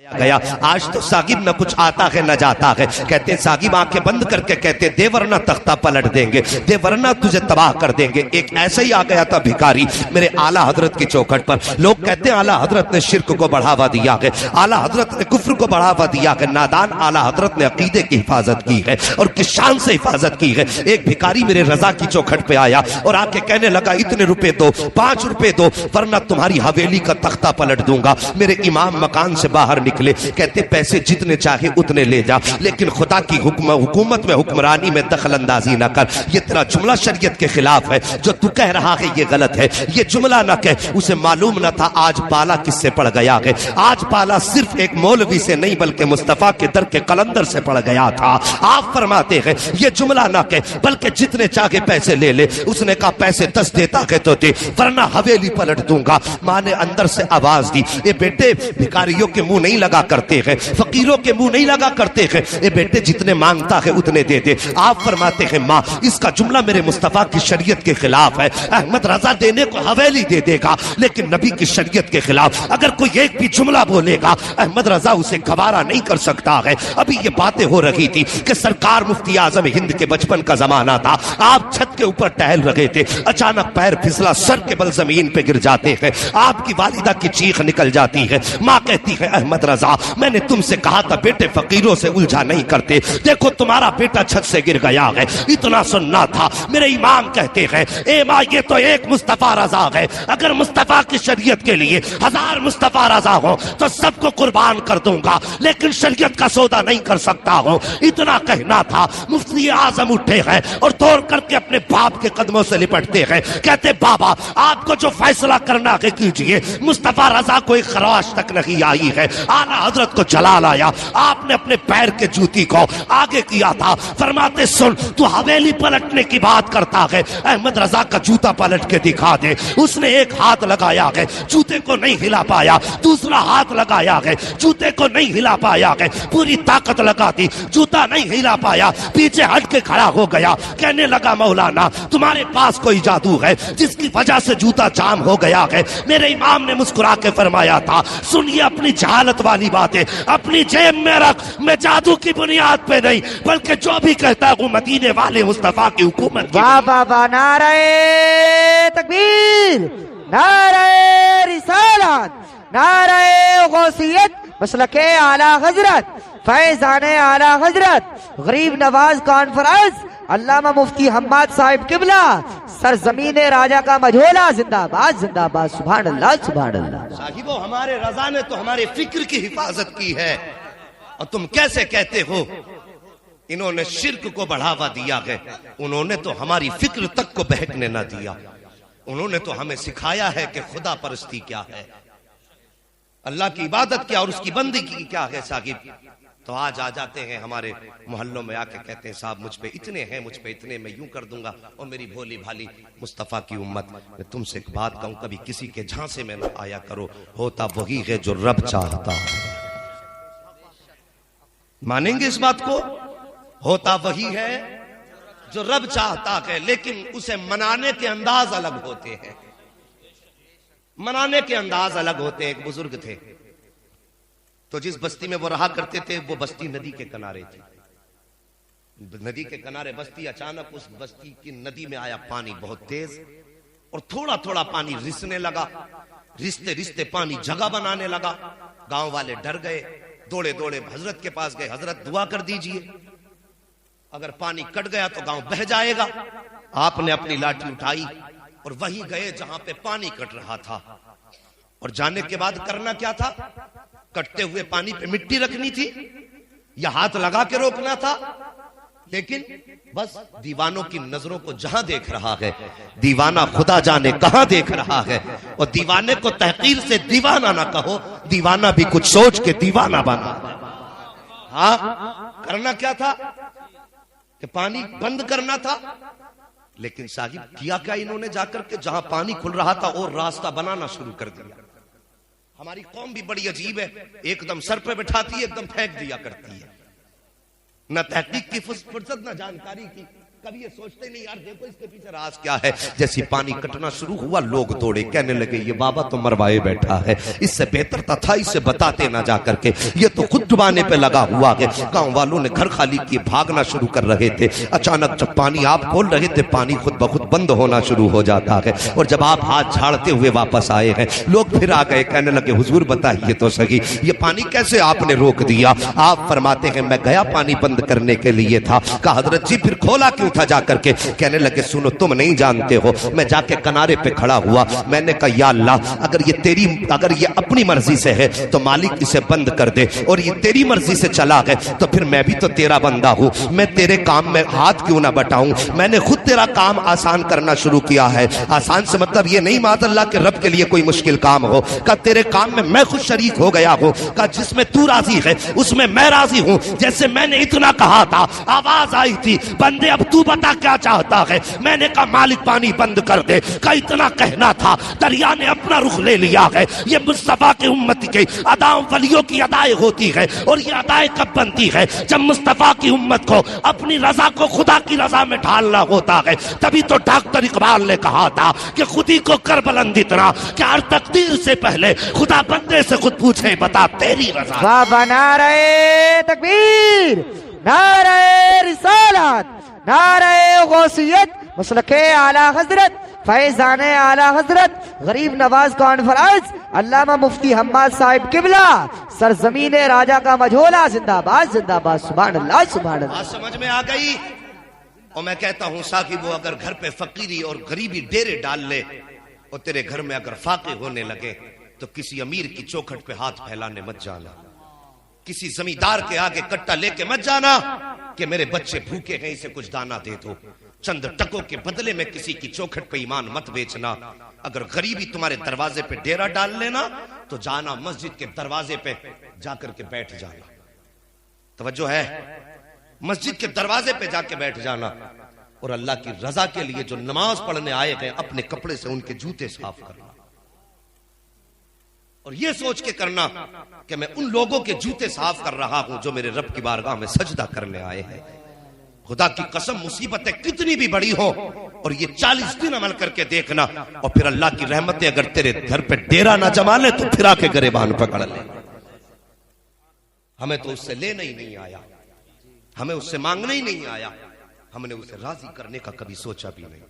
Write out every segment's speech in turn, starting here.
گیا آج تو ساگب نہ کچھ آتا ہے نہ جاتا ہے. کہتے ساگب آنکھیں بند کر کے کہتے دے ورنہ تختہ پلٹ دیں گے, دے ورنہ تجھے تباہ کر دیں گے. ایک ایسے ہی آ گیا تھا بھکاری میرے اعلیٰ حضرت کی چوکھٹ پر. لوگ کہتے ہیں اعلیٰ حضرت نے شرک کو بڑھاوا دیا ہے, اعلیٰ حضرت نے کفر کو بڑھاوا دیا ہے. نادان اعلیٰ حضرت نے عقیدے کی حفاظت کی ہے اور کس شان سے حفاظت کی ہے. ایک بھکاری میرے رضا کی چوکھٹ پہ آیا اور آ کے کہنے لگا اتنے روپے دو, 5 روپے دو, ورنہ تمہاری حویلی کا تختہ پلٹ دوں گا. میرے امام مکان سے باہر نکلے, کہتے پیسے جتنے چاہے اتنے لے جا, لیکن خدا کی حکومت میں حکمرانی میں دخل اندازی نہ کر. یہ تیرا جملہ شریعت کے خلاف ہے, جو تو کہہ رہا ہے یہ غلط ہے, یہ جملہ نہ کہہ. اسے معلوم نہ تھا آج پالا کس سے پڑ گیا ہے. آج پالا صرف ایک مولوی سے نہیں بلکہ مصطفیٰ کے در کے قلندر سے پڑ گیا تھا. آپ فرماتے ہیں یہ جملہ نہ کہہ بلکہ جتنے چاہے پیسے لے لے. اس نے کہا پیسے 10 دیتا ہے تو دے ورنہ حویلی پلٹ دوں گا. ماں نے اندر سے آواز دی, اے بیٹے بھکاریوں کے منہ نہیں لگا کرتے ہیں, فقیروں کے منہ نہیں لگا کرتے ہیں, اے بیٹے جتنے مانگتا ہے اتنے دے دے. آپ فرماتے ہیں ماں اس کا جملہ میرے مصطفیٰ کی شریعت کے خلاف ہے. احمد رضا دینے کو حویلی دے دے گا لیکن نبی کی شریعت کے خلاف. اگر کوئی ایک بھی جملہ بولے گا احمد رضا اسے گوارا نہیں کر سکتا ہے. ابھی یہ باتیں ہو رہی تھی کہ سرکار مفتی اعظم ہند کے بچپن کا زمانہ تھا. آپ چھت کے اوپر ٹہل رہے تھے, اچانک پیر پھسلا, سر کے بل زمین پہ گر جاتے ہیں. آپ کی والدہ کی چیخ نکل جاتی ہے. ماں کہتی ہے احمد رضا میں نے تم سے کہا تھا بیٹے فقیروں سے الجھا نہیں کرتے, دیکھو تمہارا بیٹا چھت سے گر گیا ہے. اتنا سننا تھا. میرے امام کہتے ہیں اے ماں یہ تو ایک مصطفیٰ رضا ہے, اگر مصطفیٰ کی شریعت کے لیے 1000 مصطفیٰ رضا ہو تو سب کو قربان کر دوں گا, لیکن شریعت کا سودا نہیں کر سکتا ہوں. اتنا کہنا تھا. مفتی اعظم اٹھے ہیں اور توڑ کر کے اپنے باپ کے قدموں سے لپٹتے ہیں. کہتے بابا آپ کو جو فیصلہ کرنا ہے کیجئے. مصطفیٰ رضا کو ایک خراش تک نہیں آئی ہے. اعلیٰ حضرت کو جلال آیا. آپ نے اپنے پیر کے جوتی کو آگے کیا تھا. فرماتے سن تو حویلی پلٹنے کی بات کرتا ہے, احمد رضا کا جوتا پلٹ کے دکھا دے. اس نے ایک ہاتھ لگایا ہے, جوتے کو نہیں ہلا پایا. دوسرا ہاتھ لگایا ہے, جوتے کو نہیں ہلا پایا ہے. پوری طاقت لگا دی, جوتا نہیں ہلا پایا. پیچھے ہٹ کے کھڑا ہو گیا. کہنے لگا مولانا تمہارے پاس کوئی جادو ہے جس کی وجہ سے جوتا جام ہو گیا ہے. میرے امام نے مسکرا کے فرمایا تھا سنیے اپنی جہالت والی باتیں اپنی جیب میں رکھ. میں جادو کی بنیاد پہ نہیں بلکہ جو بھی کہتا ہوں مدینے والے مصطفیٰ کی حکومت کی. واہ واہ واہ, نعرہ تکبیر, نعرہ رسالت, نعرہ غوثیت, مسلک اعلیٰ حضرت, فیضان اعلیٰ حضرت, غریب نواز کانفرنس, علامہ مفتی حماد صاحب قبلہ, سرزمین راجہ کا مجھولا, زندہ باد زندہ باد. سبحان اللہ سبحان اللہ. صاحبو ہمارے رضا نے تو ہمارے فکر کی حفاظت کی ہے اور تم کیسے کہتے ہو انہوں نے شرک کو بڑھاوا دیا ہے. انہوں نے تو ہماری فکر تک کو بہکنے نہ دیا. انہوں نے تو ہمیں سکھایا ہے کہ خدا پرستی کیا ہے, اللہ کی عبادت کیا اور اس کی بندگی کیا ہے. صاحب تو آج آ جاتے ہیں ہمارے محلوں میں آ کے کہتے ہیں صاحب مجھ پہ اتنے ہیں, مجھ پہ اتنے, میں یوں کر دوں گا. اور میری بھولی بھالی مصطفیٰ کی امت, میں تم سے ایک بات کہوں, کبھی کسی کے جھانسے میں نہ آیا کرو. ہوتا وہی ہے جو رب چاہتا ہے. مانیں گے اس بات کو؟ ہوتا وہی ہے جو رب چاہتا ہے, لیکن اسے منانے کے انداز الگ ہوتے ہیں. منانے کے انداز الگ ہوتے ہیں. ایک بزرگ تھے تو جس بستی میں وہ رہا کرتے تھے وہ بستی ندی کے کنارے تھی. ندی کے کنارے بستی, اچانک اس بستی کی ندی میں آیا پانی بہت تیز اور تھوڑا تھوڑا پانی رسنے لگا. رستے رستے پانی جگہ بنانے لگا. گاؤں والے ڈر گئے, دوڑے دوڑے حضرت کے پاس گئے, حضرت دعا کر دیجئے, اگر پانی کٹ گیا تو گاؤں بہہ جائے گا. آپ نے اپنی لاٹھی اٹھائی اور وہیں گئے جہاں پہ پانی کٹ رہا تھا. اور جانے کے بعد کرنا کیا تھا؟ کٹتے ہوئے پانی پہ مٹی رکھنی تھی یا ہاتھ لگا کے روکنا تھا. لیکن بس دیوانوں کی نظروں کو جہاں دیکھ رہا ہے, دیوانہ خدا جانے کہاں دیکھ رہا ہے. اور دیوانے کو تحقیر سے دیوانہ نہ کہو, دیوانہ بھی کچھ سوچ کے دیوانہ بنا. ہاں کرنا کیا تھا کہ پانی بند کرنا تھا. لیکن صاحب کیا کیا انہوں نے, جا کر کے جہاں پانی کھل رہا تھا اور راستہ بنانا شروع کر دیا. ہماری قوم بھی بڑی عجیب ہے, ایک دم سر پہ بٹھاتی ہے, ایک دم پھینک دیا کرتی ہے. نہ تحقیق کی فرصت نہ جانکاری کی. کبھی یہ سوچتے نہیں یار دیکھو اس کے پیچھے راز کیا ہے. جیسی پانی کٹنا شروع ہوا لوگ دوڑے, کہنے لگے یہ بابا تو مروائے بیٹھا ہے, اس سے بہتر تھا اسے بتاتے نہ جا کر کے, یہ تو خود ڈبانے پہ لگا ہوا ہے. گاؤں والوں نے گھر خالی کیے, بھاگنا شروع کر رہے تھے. اچانک جب پانی آپ کھول رہے تھے پانی خود بخود بند ہونا شروع ہو جاتا ہے, اور جب آپ ہاتھ جھاڑتے ہوئے واپس آئے ہیں لوگ پھر آ گئے, کہنے لگے حضور بتائیے تو صحیح یہ پانی کیسے آپ نے روک دیا. آپ فرماتے ہیں میں گیا پانی بند کرنے کے لیے تھا. کہا حضرت جی پھر کھولا کیوں تھا جا کر کے. کہنے لگے سنو تم نہیں جانتے ہو, میں جا کے کنارے پہ کھڑا ہوا, میں نے کہا یا اللہ اگر یہ اپنی مرضی سے ہے تو مالک اسے بند کر دے, اور یہ تیری مرضی سے چلا گئے تو پھر میں بھی تو تیرا بندہ ہوں, میں تیرے کام میں ہاتھ کیوں نہ بٹاؤں. میں نے خود تیرا کام آسان کرنا شروع کیا ہے. آسان سے مطلب یہ نہیں معاذ اللہ کہ رب کے لیے کوئی مشکل کام ہو. کہا تیرے کام میں خود شریک ہو گیا ہوں. کہا جس میں تو راضی ہے اس میں میں راضی ہوں. جیسے میں نے اتنا کہا تھا آواز آئی تھی بندے اب تو بتا کیا چاہتا ہے. میں نے کہا مالک پانی بند کر دے. کہ اتنا کہنا تھا دریا نے اپنا رخ لے لیا ہے. یہ مصطفیٰ کی امت کی ادائیں ولیوں کی ادائیں ہوتی ہے, اور یہ ادائیں کب بنتی ہے جب مصطفیٰ کی امت کو اپنی رضا کو خدا کی رضا میں ڈھالنا ہوتا ہے. تبھی تو ڈاکٹر اقبال نے کہا تھا کہ خودی کو کر بلند اتنا کہ ہر تقدیر سے پہلے خدا بندے سے خود پوچھے بتا تیری رضا. بابا نعرہ تکبیر, نعرہ رسالت, نعرہ غوثیت, مسلک اعلی حضرت, فیضان اعلی حضرت غریب نواز کانفرنس علامہ مفتی حماد صاحب قبلہ سرزمین راجہ کا مجھولا. زندہ باد زندہ باد. سبحان اللہ سبحان اللہ. سمجھ میں آ گئی. اور میں کہتا ہوں ساقب وہ اگر گھر پہ فقیری اور غریبی ڈیرے ڈال لے, اور تیرے گھر میں اگر فاقے ہونے لگے تو کسی امیر کی چوکھٹ پہ ہاتھ پھیلانے مت جانا, کسی زمیندار کے آگے کٹا لے کے مت جانا کہ میرے بچے بھوکے ہیں اسے کچھ دانا دے دو. چند ٹکوں کے بدلے میں کسی کی چوکھٹ پہ ایمان مت بیچنا. اگر غریبی تمہارے دروازے پہ ڈیرا ڈال لینا تو جانا مسجد کے دروازے پہ جا کر کے بیٹھ جانا. توجہ ہے, مسجد کے دروازے پہ جا کے بیٹھ جانا, اور اللہ کی رضا کے لیے جو نماز پڑھنے آئے ہیں اپنے کپڑے سے ان کے جوتے صاف کرنا, اور یہ سوچ کے کرنا کہ میں ان لوگوں کے جوتے صاف کر رہا ہوں جو میرے رب کی بارگاہ میں سجدہ کرنے آئے ہیں. خدا کی قسم مصیبتیں کتنی بھی بڑی ہو اور یہ 40 دن عمل کر کے دیکھنا, اور پھر اللہ کی رحمتیں اگر تیرے گھر پہ ڈیرا نہ جما لے تو پھر آ کے گریبان پکڑ لے. ہمیں تو اس سے لینا ہی نہیں آیا, ہمیں اس سے مانگنا ہی نہیں آیا, ہم نے اسے راضی کرنے کا کبھی سوچا بھی نہیں.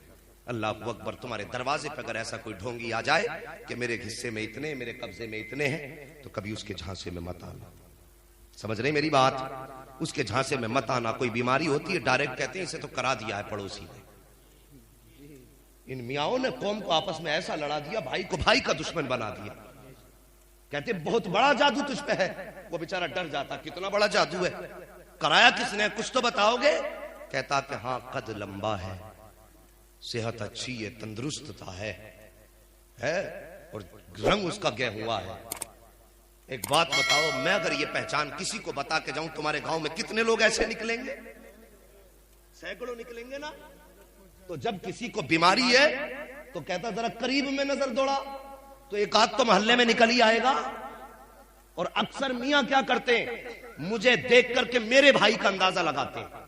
اللہ اکبر. تمہارے دروازے پہ اگر ایسا کوئی ڈھونگی آ جائے کہ میرے حصے میں اتنے, میرے قبضے میں اتنے ہیں, تو کبھی اس کے جھانسے میں مت آنا. سمجھ رہے میری بات؟ اس کے جھانسے میں مت آنا. کوئی بیماری ہوتی ہے ڈائریکٹ کہتے ہیں اسے تو کرا دیا ہے پڑوسی نے. ان میاؤں نے قوم کو آپس میں ایسا لڑا دیا, بھائی کو بھائی کا دشمن بنا دیا. کہتے بہت بڑا جادو تجھ پہ ہے. وہ بیچارہ ڈر جاتا, کتنا بڑا جادو ہے, کرایا کس نے, کچھ تو بتاؤ گے. کہتا کہ ہاں قد لمبا ہے, صحت اچھی ہے, تندرست ہے, اور رنگ اس کا گہ ہوا ہے. ایک بات بتاؤ, میں اگر یہ پہچان کسی کو بتا کے جاؤں تمہارے گاؤں میں کتنے لوگ ایسے نکلیں گے؟ سینکڑوں نکلیں گے نا. تو جب کسی کو بیماری ہے تو کہتا ذرا قریب میں نظر دوڑا, تو ایک آدھ تو محلے میں نکل ہی آئے گا. اور اکثر میاں کیا کرتے ہیں, مجھے دیکھ کر کے میرے بھائی کا اندازہ لگاتے ہیں.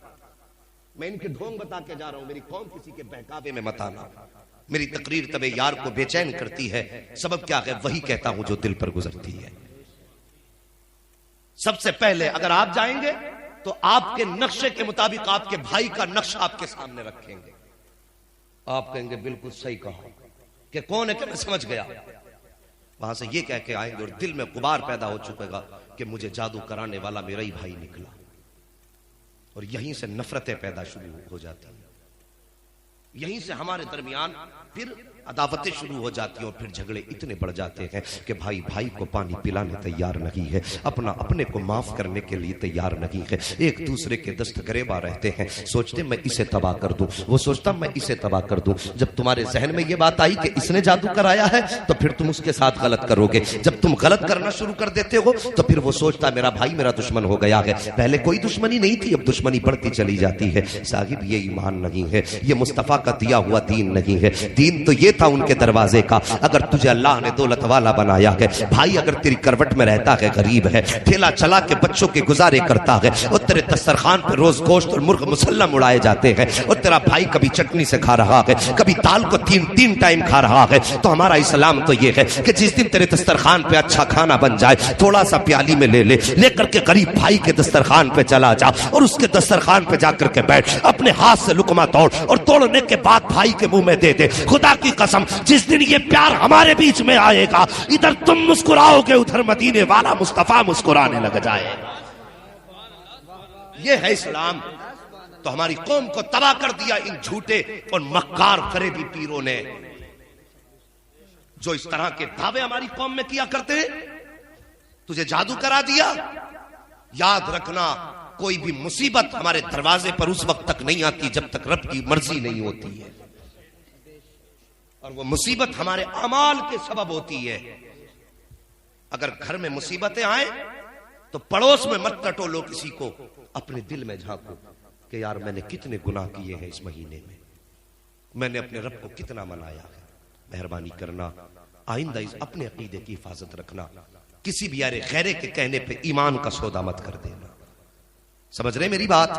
میں ان کے ڈھونگ بتا کے جا رہا ہوں, میری قوم کسی کے بہکاوے میں مت آنا. میری تقریر تب یار کو بے چین کرتی ہے, سبب کیا ہے, وہی کہتا ہوں جو دل پر گزرتی ہے. سب سے پہلے اگر آپ جائیں گے تو آپ کے نقشے کے مطابق آپ کے بھائی کا نقشہ آپ کے سامنے رکھیں گے. آپ کہیں گے بالکل صحیح کہا, کہ کون ہے, کہ میں سمجھ گیا. وہاں سے یہ کہہ کے آئیں گے اور دل میں غبار پیدا ہو چکے گا کہ مجھے جادو کرانے والا میرا ہی بھائی نکلا. اور یہیں سے نفرتیں پیدا شروع ہو جاتی ہیں, یہیں سے ہمارے درمیان پھر عداوتیں شروع ہو جاتی ہیں, اور پھر جھگڑے اتنے بڑھ جاتے ہیں کہ بھائی بھائی کو پانی پلانے تیار نہیں ہے, اپنے کو معاف کرنے کے لیے تیار نہیں ہے, ایک دوسرے کے دست گریباں رہتے ہیں, سوچتے میں اسے تباہ کر دوں, وہ سوچتا میں اسے تباہ کر دوں. جب تمہارے ذہن میں یہ بات آئی کہ اس نے جادو کرایا ہے تو پھر تم اس کے ساتھ غلط کرو گے. جب تم غلط کرنا شروع کر دیتے ہو تو پھر وہ سوچتا میرا بھائی میرا دشمن ہو گیا ہے. پہلے کوئی دشمنی نہیں تھی, اب دشمنی بڑھتی چلی جاتی ہے. صاحب یہ ایمان نہیں ہے, یہ مصطفیٰ کا دیا ہوا دین نہیں ہے. دین تو یہ تھا ان کے دروازے کا, اگر تجھے اللہ نے دولت والا بنایا ہے, بھائی اگر تیری کروٹ میں رہتا ہے غریب ہے, ٹھیلا چلا کے بچوں کے گزارے کرتا ہے, اور تیرے دسترخوان پہ روز گوشت اور مرغ مسلم اڑائے جاتے ہیں, اور تیرا بھائی کبھی چٹنی سے کھا رہا ہے، کبھی دال کو تین ٹائم کھا رہا ہے، تو ہمارا اسلام تو یہ ہے کہ جس دن تیرے دسترخوان پہ اچھا کھانا بن جائے تھوڑا سا پیالی میں لے کر کے غریب بھائی کے دسترخوان پہ چلا جا اور اس کے دسترخوان پہ جا کر کے بیٹھ، اپنے ہاتھ سے لقمہ توڑ اور توڑنے کے بعد بھائی کے منہ میں دے دے۔ خدا کی قسم جس دن یہ پیار ہمارے بیچ میں آئے گا، ادھر تم مسکراؤ گے، ادھر مدینے والا مصطفیٰ مسکرانے لگ جائے گا۔ یہ ہے اسلام۔ تو ہماری قوم کو تباہ کر دیا ان جھوٹے اور مکار فریبی پیروں نے، جو اس طرح کے دعوے ہماری قوم میں کیا کرتے ہیں۔ تجھے جادو کرا دیا، یاد رکھنا کوئی بھی مصیبت ہمارے دروازے پر اس وقت تک نہیں آتی جب تک رب کی مرضی نہیں ہوتی ہے، اور وہ مصیبت ہمارے اعمال کے سبب ہوتی ہے۔ اگر گھر میں مصیبتیں آئیں تو پڑوس میں مت ٹٹولو کسی کو، اپنے دل میں جھانکو کہ یار میں نے کتنے گناہ کیے ہیں اس مہینے میں نے اپنے رب کو کتنا منایا ہے۔ مہربانی کرنا آئندہ اپنے عقیدے کی حفاظت رکھنا، کسی بھی یار خیرے کے کہنے پہ ایمان کا سودا مت کر دینا۔ سمجھ رہے میری بات؟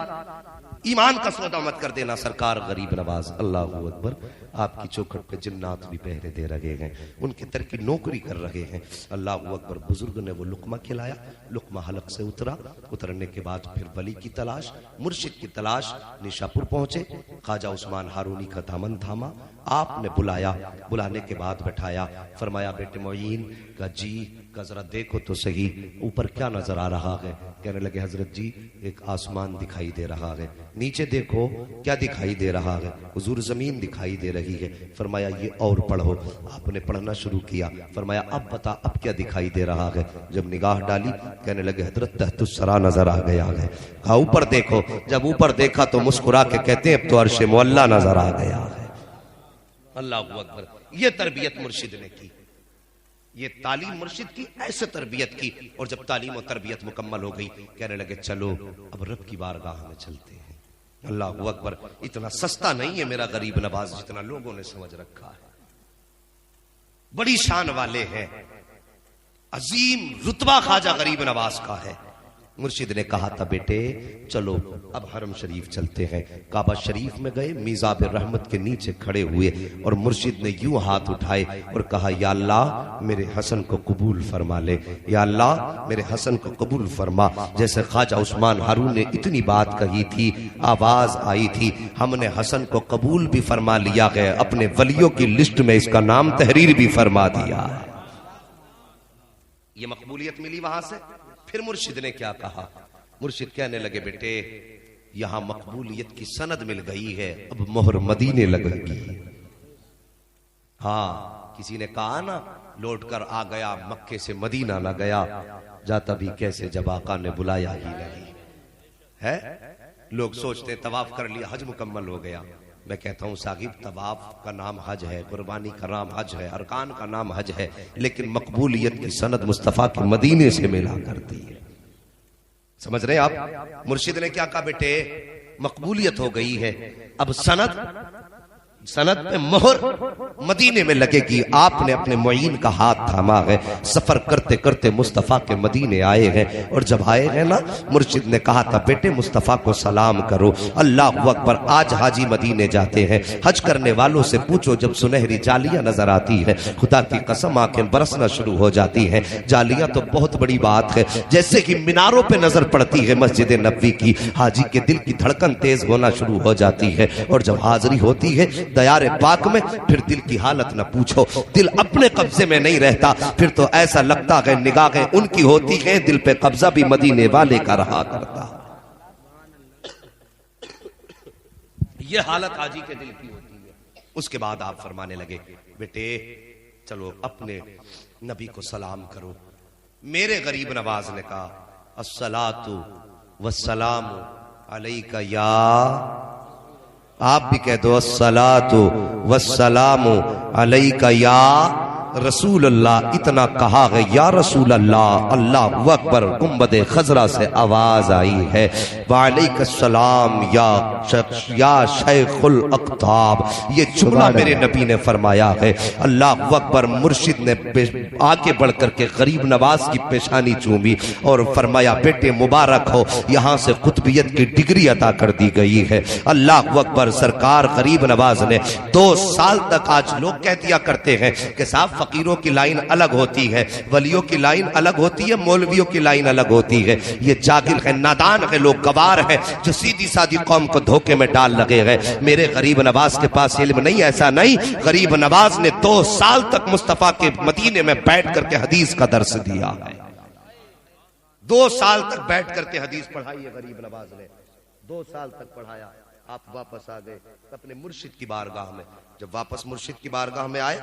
ایمان کا سودا مت کر دینا۔ سرکار غریب نواز اللہ اکبر آپ کی چوکھٹ پہ جنات بھی پہرے دے رہے ہیں، ان کے در کی نوکری کر رہے ہیں۔ اللہ اکبر۔ بزرگ نے وہ لقمہ کھلایا، لقمہ حلق سے اترا، اترنے کے بعد پھر ولی کی تلاش، مرشد کی تلاش، نشاپور پہنچے، خواجہ عثمان ہارونی کا دامن تھاما، آپ نے بلایا، بلانے کے بعد بٹھایا، فرمایا بیٹے معین کا جی کا ذرا دیکھو تو صحیح اوپر کیا نظر آ رہا ہے۔ کہنے لگے حضرت جی ایک آسمان دکھائی دے رہا ہے۔ نیچے دیکھو کیا دکھائی دے رہا ہے؟ حضور زمین دکھائی دے رہی ہے۔ فرمایا یہ اور پڑھو۔ آپ نے پڑھنا شروع کیا۔ فرمایا اب بتا اب کیا دکھائی دے رہا ہے؟ جب نگاہ ڈالی کہنے لگے حضرت تحت الثری نظر آ گیا ہے۔ کہا اوپر دیکھو۔ جب اوپر دیکھا تو مسکرا کے کہتے ہیں اب تو عرش معلیٰ نظر آ گیا ہے۔ اللہ اکبر۔ یہ تربیت مرشد نے کی، یہ تعلیم مرشد کی، ایسے تربیت کی۔ اور جب تعلیم و تربیت مکمل ہو گئی کہنے لگے چلو اب رب کی بارگاہ میں چلتے ہیں۔ اللہ اکبر۔ اتنا سستا نہیں ہے میرا غریب نواز جتنا لوگوں نے سمجھ رکھا ہے۔ بڑی شان والے ہیں، عظیم رتبہ خواجہ غریب نواز کا ہے۔ مرشد نے کہا تھا بیٹے چلو اب حرم شریف چلتے ہیں۔ کعبہ شریف میں گئے، میزاب رحمت کے نیچے کھڑے ہوئے اور مرشد نے یوں ہاتھ اٹھائے اور کہا یا اللہ میرے حسن کو قبول فرما لے، یا اللہ میرے حسن کو قبول فرما۔ جیسے خواجہ عثمان ہارون نے اتنی بات کہی تھی، آواز آئی تھی ہم نے حسن کو قبول بھی فرما لیا ہے، اپنے ولیوں کی لسٹ میں اس کا نام تحریر بھی فرما دیا۔ یہ مقبولیت ملی وہاں سے۔ پھر مرشد نے کیا کہا؟ مرشد کہنے لگے بیٹے یہاں مقبولیت کی سند مل گئی ہے، اب مہر مدینے لگے گی۔ ہاں کسی نے کہا نا لوٹ کر آ گیا مکے سے مدینہ نہ گیا، جاتا بھی کیسے جب آقا نے بلایا ہی نہیں ہے۔ لوگ سوچتے طواف کر لیا حج مکمل ہو گیا۔ میں کہتا ہوں صاحب طواف کا نام حج ہے، قربانی کا نام حج ہے، ارکان کا نام حج ہے، لیکن مقبولیت کی سند مصطفیٰ کے مدینے سے ملا کرتی ہے۔ سمجھ رہے آپ؟ مرشد نے کیا کہا بیٹے مقبولیت ہو گئی ہے، اب سند پہ مہر مدینے میں لگے گی۔ آپ نے اپنے معین کا ہاتھ تھاما ہے، سفر کرتے کرتے مصطفیٰ کے مدینے آئے ہیں، اور جب آئے ہیں نا مرشد نے کہا تھا بیٹے مصطفیٰ کو سلام کرو۔ اللہ اکبر۔ آج حاجی مدینے جاتے ہیں، حج کرنے والوں سے پوچھو جب سنہری جالیاں نظر آتی ہے خدا کی قسم آنکھیں برسنا شروع ہو جاتی ہیں۔ جالیاں تو بہت بڑی بات ہے، جیسے کہ میناروں پہ نظر پڑتی ہے مسجد نبوی کی، حاجی کے دل کی دھڑکن تیز ہونا شروع ہو جاتی ہے، اور جب حاضری ہوتی ہے دیار پاک میں پھر دل کی حالت نہ پوچھو، دل اپنے قبضے میں نہیں رہتا، پھر تو ایسا لگتا ہے نگاہیں ان کی ہوتی ہیں، دل پہ قبضہ بھی مدینے والے کا رہا کرتا۔ یہ حالت حاجی کے دل کی ہوتی ہے۔ اس کے بعد آپ فرمانے لگے بیٹے چلو اپنے نبی کو سلام کرو۔ میرے غریب نواز نے کہا الصلاۃ والسلام علیک یا، آپ بھی کہہ دو الصلاۃ والسلام علیک یا رسول اللہ اتنا کہا ہے یا رسول اللہ، اللہ اکبر، گنبد خضرا سے آواز آئی ہے وعلیک السلام یا شیخ الاقطاب۔ یہ جملہ میرے نبی نے فرمایا ہے۔ اللہ اکبر، مرشد نے آگے بڑھ کر کے غریب نواز کی پیشانی چومی اور فرمایا بیٹے مبارک ہو، یہاں سے قطبیت کی ڈگری عطا کر دی گئی ہے۔ اللہ اکبر، سرکار غریب نواز نے 2 سال تک، آج لوگ کہہ دیا کرتے ہیں کہ صاحب فقیروں کی لائن الگ ہوتی ہے، ولیوں کی لائن الگ ہوتی ہے، مولویوں کی لائن الگ ہوتی ہے۔ یہ جاہل ہے، نادان ہے، لوگ گوار ہیں جو سیدھی سادھی قوم کو دھوکے میں ڈال لگے گئے۔ میرے غریب نواز کے پاس علم نہیں، ایسا نہیں۔ غریب نواز نے 2 سال تک مصطفیٰ کے مدینے میں بیٹھ کر کے حدیث کا درس دیا ہے۔ 2 سال تک بیٹھ کر کے حدیث پڑھائی ہے غریب نواز نے، 2 سال تک پڑھایا۔ آپ واپس آ گئے اپنے مرشد کی بارگاہ میں۔ جب واپس مرشد کی بارگاہ میں آئے،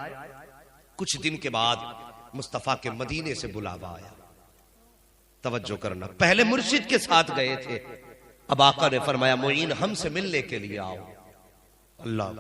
کچھ دن کے بعد مصطفیٰ کے مدینے سے بلاوا آیا۔ توجہ کرنا، پہلے مرشد کے ساتھ گئے تھے، اب آقا نے فرمایا معین ہم سے ملنے کے لیے آؤ۔ اللہ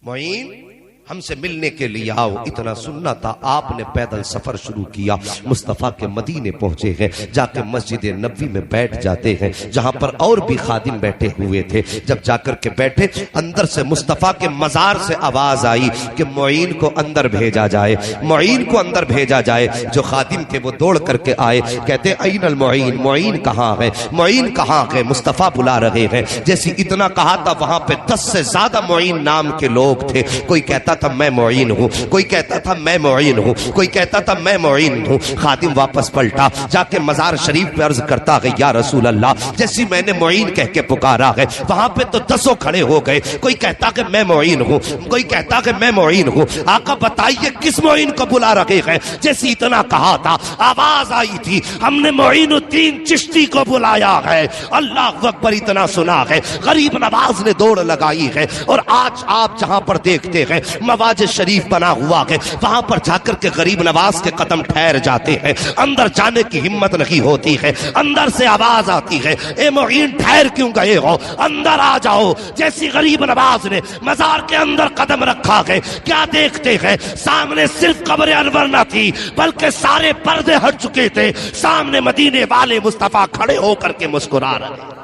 معین ہم سے ملنے کے لیے آؤ۔ اتنا سننا تھا، آپ نے پیدل سفر شروع کیا، مصطفیٰ کے مدینے پہنچے ہیں، جا کے مسجد نبوی میں بیٹھ جاتے ہیں جہاں پر اور بھی خادم بیٹھے ہوئے تھے۔ جب جا کر کے بیٹھے، اندر سے مصطفیٰ کے مزار سے آواز آئی کہ معین کو اندر بھیجا جائے، معین کو اندر بھیجا جائے۔ جو خادم تھے وہ دوڑ کر کے آئے، کہتے این المعین، معین کہاں ہے، معین کہاں ہے، مصطفیٰ بلا رہے ہیں۔ جیسی اتنا کہا تھا، وہاں پہ 10 سے زیادہ معین نام کے لوگ تھے۔ کوئی کہتا تھا میں معین ہوں، کوئی کہتا تھا میں معین ہوں، کوئی کہتا تھا میں معین ہوں۔ خادم واپس پلٹا، جا کے مزار شریف پہ عرض کرتا ہے یا رسول اللہ، جیسی میں نے معین کہہ کے پکارا ہے، وہاں پہ تو 10 کھڑے ہو گئے، کوئی کہتا کہ میں معین ہوں، کوئی کہتا کہ میں معین ہوں۔ آقا بتائیے کس معین کو بلا رہے ہیں؟ جیسی اتنا کہا تھا، آواز آئی تھی ہم نے معین الدین چشتی کو بلایا ہے۔ اللہ اکبر، اتنا سنا ہے، غریب نواز نے دوڑ لگائی ہے۔ اور آج آپ جہاں پر دیکھتے ہیں مواج شریف بنا ہوا ہے، وہاں پر جا کر کے غریب نواز کے قدم ٹھہر جاتے ہیں، اندر جانے کی ہمت نہیں ہوتی ہے۔ اندر سے آواز آتی ہے اے معین ٹھہر کیوں گئے ہو، اندر آ جاؤ۔ جیسی غریب نواز نے مزار کے اندر قدم رکھا ہے، کیا دیکھتے ہیں؟ سامنے صرف قبر انور نہ تھی بلکہ سارے پردے ہٹ چکے تھے، سامنے مدینے والے مصطفیٰ کھڑے ہو کر کے مسکرا رہے ہیں۔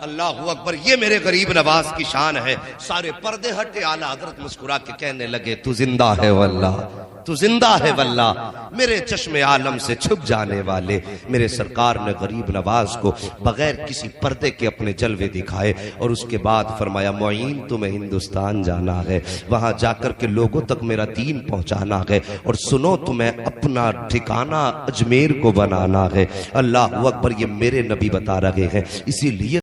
اللہ اکبر، یہ میرے غریب نواز کی شان ہے۔ سارے پردے ہٹے، اعلیٰ حضرت مسکرا کے کہنے لگے تو زندہ ہے واللہ، تو زندہ ہے واللہ، میرے چشم عالم سے چھپ جانے والے۔ میرے سرکار نے غریب نواز کو بغیر کسی پردے کے اپنے جلوے دکھائے اور اس کے بعد فرمایا معین تمہیں ہندوستان جانا ہے، وہاں جا کر کے لوگوں تک میرا دین پہنچانا ہے، اور سنو تمہیں اپنا ٹھکانہ اجمیر کو بنانا ہے۔ اللہ اکبر، یہ میرے نبی بتا رہے ہیں، اسی لیے